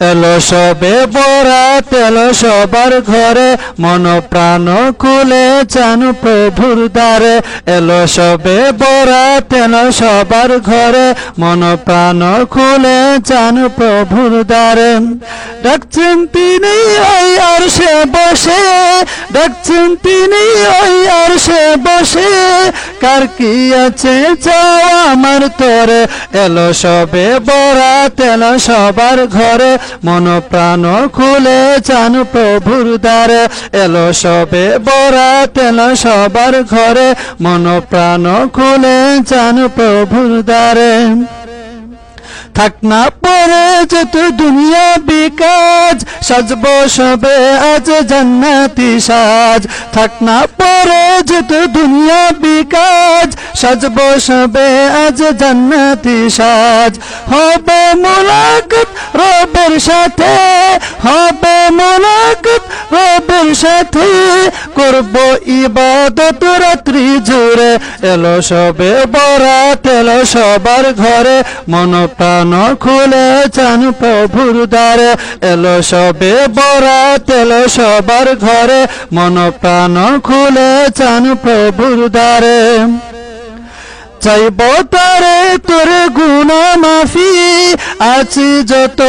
এলো সবে বরাত, এলো সবার ঘরে, মন প্রাণ খুলে চান প্রভুর দ্বারে। এলো সবে বরাত, এলো সবার ঘরে, মন প্রাণ খুলে চান প্রভুর দ্বারে। ডাকছেন তিনি ওই আরশে বসে, ডাকছেন তিনি ওই আরশে বসে, কার কি আছে চাওয়া আমার তোরে। এলো সবে বরাত, এলো সবার ঘরে, মন প্রাণ খুলে চান প্রভুর দ্বারে। এলো সবে বরাত, এলো সবার ঘরে, মন প্রাণ খুলে চান প্রভুর দ্বারে। থাক না পরে যত দুনিয়া বিকাজ, সাজবো সবে আজ জান্নাতি সাজ। থাক না পরে যত দুনিয়া বিকাজ, সাজবো সবে আজ জান্নাতি সাজ। হবে মুলাকাত রবের সাথে, হবে মুলাকাত রবের সাথে, করব ইবাদত রাত্রি জুড়ে। এলো সবে বরাত, এলো সবার ঘরে, মন প্রাণ খুলে চান প্রভুর দ্বারে। এলো সবে বরাত, এলো সবার ঘরে, মন প্রাণ খুলে চান প্রভুর দ্বারে। চাইব তারে তোর গুনাহ মাফি, আছি যত